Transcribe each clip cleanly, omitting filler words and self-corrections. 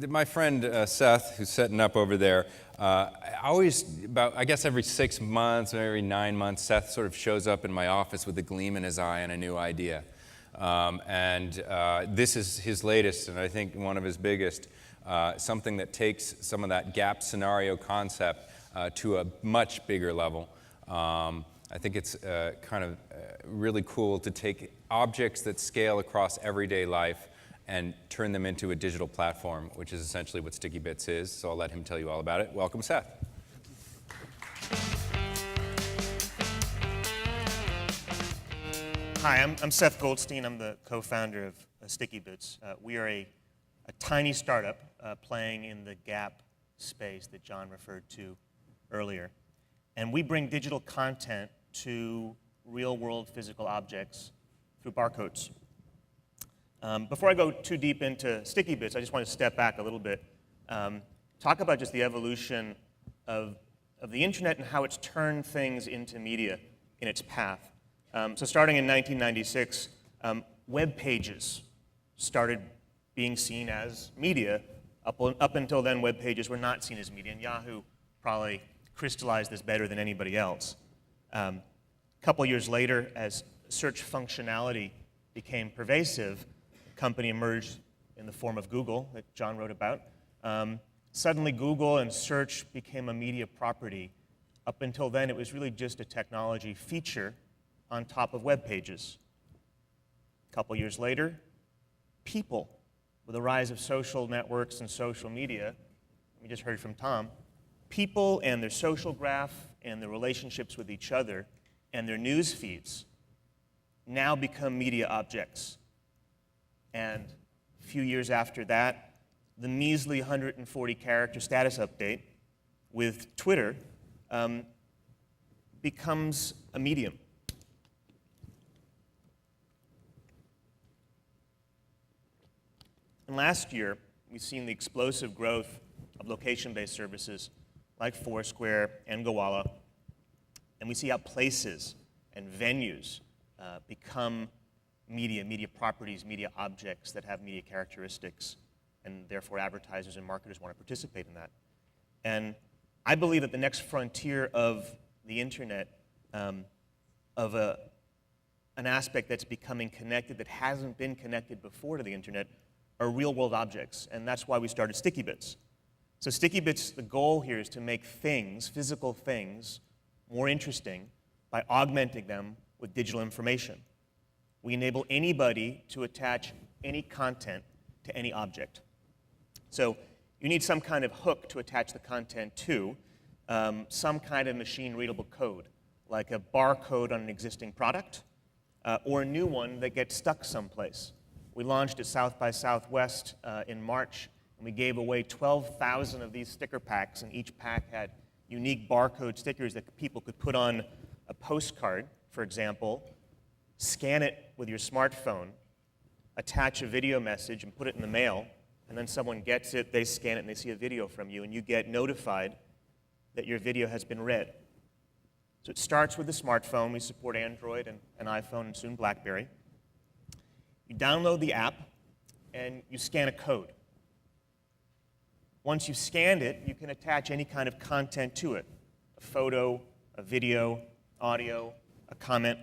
My friend Seth, who's setting up over there, I guess every 6 months, or every 9 months, Seth sort of shows up in my office with a gleam in his eye and a new idea. This is his latest, and I think one of his biggest, something that takes some of that gap scenario concept to a much bigger level. I think it's really cool to take objects that scale across everyday life and turn them into a digital platform, which is essentially what Stickybits is. So I'll let him tell you all about it. Welcome, Seth. Hi, I'm Seth Goldstein. I'm the co-founder of Stickybits. We are a tiny startup playing in the gap space that John referred to earlier. And we bring digital content to real-world physical objects through barcodes. Before I go too deep into Stickybits, I just want to step back a little bit, talk about just the evolution of the internet and how it's turned things into media in its path. So starting in 1996, web pages started being seen as media. Up until then, web pages were not seen as media, and Yahoo probably crystallized this better than anybody else. A couple years later, as search functionality became pervasive, company emerged in the form of Google that John wrote about. Suddenly Google and search became a media property. Up until then, it was really just a technology feature on top of web pages. A couple years later, people, with the rise of social networks and social media, we just heard from Tom, people and their social graph and their relationships with each other and their news feeds now become media objects. And a few years after that, the measly 140-character status update with Twitter becomes a medium. And last year, we've seen the explosive growth of location-based services like Foursquare and Gowalla, and we see how places and venues become media properties, media objects that have media characteristics, and therefore advertisers and marketers want to participate in that. And I believe that the next frontier of the internet, an aspect that's becoming connected that hasn't been connected before to the internet, are real-world objects, and that's why we started Stickybits. So Stickybits, the goal here is to make things, physical things, more interesting by augmenting them with digital information. We enable anybody to attach any content to any object. So you need some kind of hook to attach the content to, some kind of machine-readable code, like a barcode on an existing product, or a new one that gets stuck someplace. We launched at South by Southwest in March, and we gave away 12,000 of these sticker packs, and each pack had unique barcode stickers that people could put on a postcard, for example, scan it with your smartphone, attach a video message and put it in the mail, and then someone gets it, they scan it, and they see a video from you, and you get notified that your video has been read. So it starts with the smartphone. We support Android and iPhone and soon BlackBerry. You download the app, and you scan a code. Once you've scanned it, you can attach any kind of content to it, a photo, a video, audio, a comment,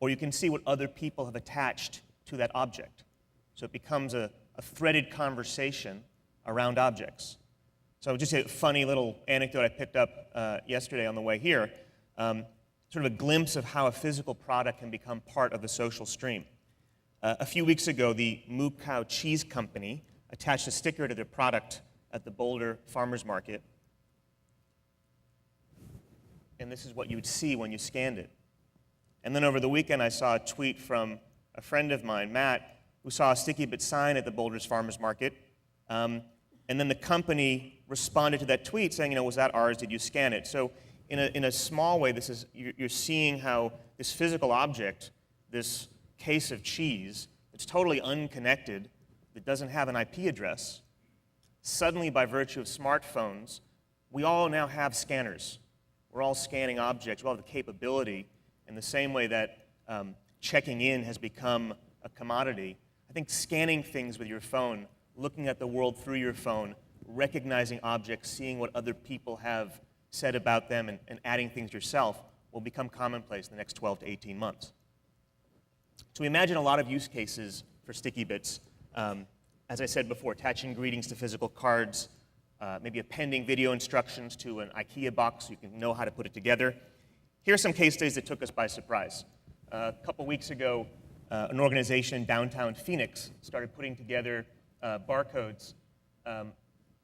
or you can see what other people have attached to that object. So it becomes a threaded conversation around objects. So just a funny little anecdote I picked up yesterday on the way here, sort of a glimpse of how a physical product can become part of the social stream. A few weeks ago, the Moo Cow Cheese Company attached a sticker to their product at the Boulder Farmers Market. And this is what you would see when you scanned it. And then over the weekend, I saw a tweet from a friend of mine, Matt, who saw a Stickybits sign at the Boulder's Farmers Market. And then the company responded to that tweet saying, was that ours? Did you scan it? So in a small way, you're seeing how this physical object, this case of cheese, it's totally unconnected, that doesn't have an IP address, suddenly by virtue of smartphones, we all now have scanners. We're all scanning objects. We all have the capability in the same way that checking in has become a commodity. I think scanning things with your phone looking at the world through your phone, recognizing objects, seeing what other people have said about them, and adding things yourself will become commonplace in the next 12 to 18 months. So we imagine a lot of use cases for Stickybits. As I said before, attaching greetings to physical cards, maybe appending video instructions to an IKEA box so you can know how to put it together. Here are some case studies that took us by surprise. A couple weeks ago, an organization in downtown Phoenix started putting together barcodes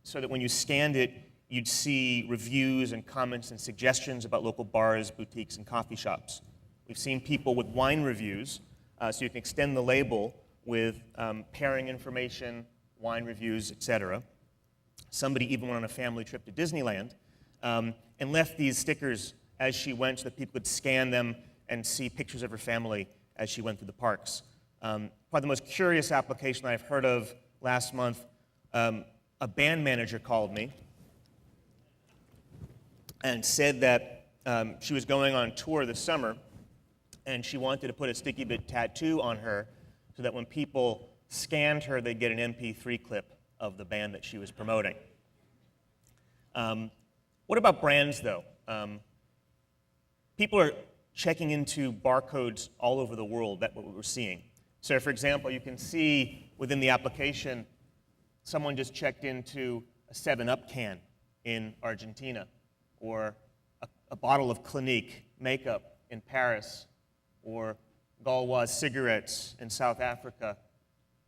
so that when you scanned it, you'd see reviews and comments and suggestions about local bars, boutiques, and coffee shops. We've seen people with wine reviews, so you can extend the label with pairing information, wine reviews, etc. Somebody even went on a family trip to Disneyland and left these stickers as she went so that people could scan them and see pictures of her family as she went through the parks. Probably the most curious application I've heard of last month, a band manager called me and said that she was going on tour this summer and she wanted to put a Stickybit tattoo on her so that when people scanned her, they'd get an MP3 clip of the band that she was promoting. What about brands, though? People are checking into barcodes all over the world. That's what we're seeing. So, for example, you can see within the application, someone just checked into a 7-Up can in Argentina, or a bottle of Clinique makeup in Paris, or Gauloise cigarettes in South Africa,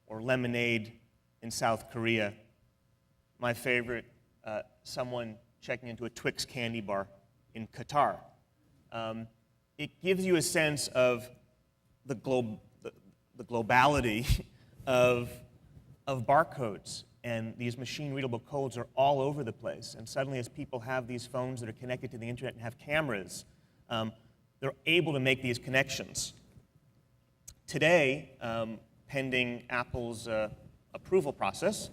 or lemonade in South Korea. My favorite, someone checking into a Twix candy bar in Qatar. It gives you a sense of the globality of barcodes, and these machine-readable codes are all over the place. And suddenly, as people have these phones that are connected to the internet and have cameras, they're able to make these connections. Today, pending Apple's approval process,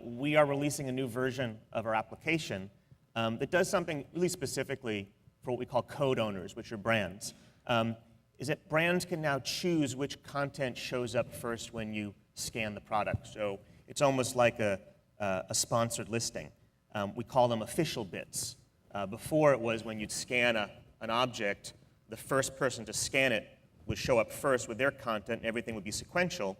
we are releasing a new version of our application that does something really specifically for what we call code owners, which are brands. Is that brands can now choose which content shows up first when you scan the product. So it's almost like a sponsored listing. We call them official bits. Before it was when you'd scan an object, the first person to scan it would show up first with their content and everything would be sequential.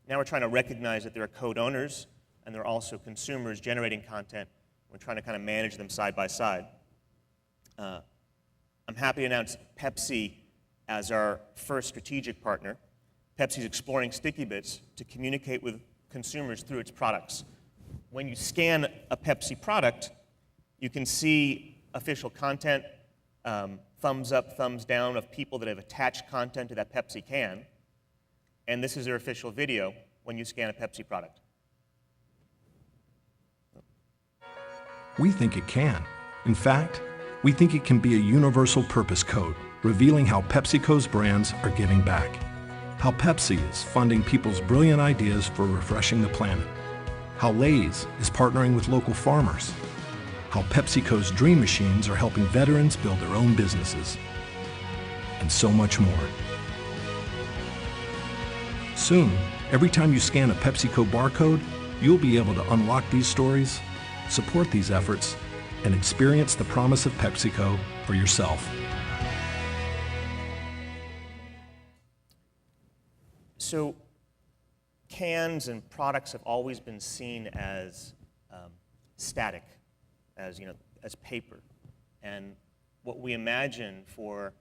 Now we're trying to recognize that there are code owners and there are also consumers generating content. We're trying to kind of manage them side by side. I'm happy to announce Pepsi as our first strategic partner. Pepsi is exploring Stickybits to communicate with consumers through its products. When you scan a Pepsi product, you can see official content, thumbs up, thumbs down of people that have attached content to that Pepsi can. And this is their official video when you scan a Pepsi product. We think it can. In fact, we think it can be a universal purpose code, revealing how PepsiCo's brands are giving back. How Pepsi is funding people's brilliant ideas for refreshing the planet. How Lay's is partnering with local farmers. How PepsiCo's Dream Machines are helping veterans build their own businesses. And so much more. Soon, every time you scan a PepsiCo barcode, you'll be able to unlock these stories, support these efforts, and experience the promise of PepsiCo for yourself. So cans and products have always been seen as static, as paper. And what we imagine for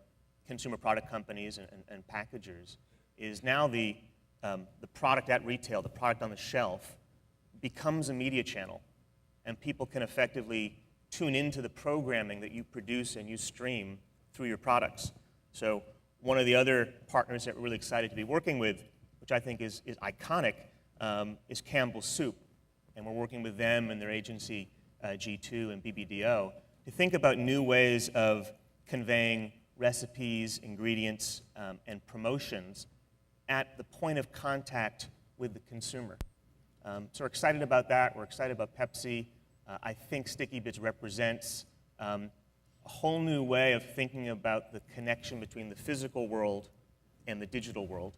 consumer product companies and packagers is now the product at retail, the product on the shelf, becomes a media channel, and people can effectively tune into the programming that you produce and you stream through your products. So one of the other partners that we're really excited to be working with, which I think is iconic, is Campbell's Soup. And we're working with them and their agency, G2 and BBDO, to think about new ways of conveying recipes, ingredients, and promotions at the point of contact with the consumer. So we're excited about that. We're excited about Pepsi. I think Stickybits represents a whole new way of thinking about the connection between the physical world and the digital world.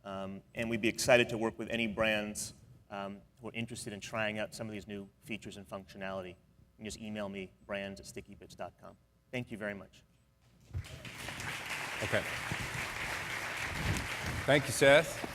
And we'd be excited to work with any brands who are interested in trying out some of these new features and functionality, you can just email me, brands@stickybits.com. Thank you very much. Okay. Thank you, Seth.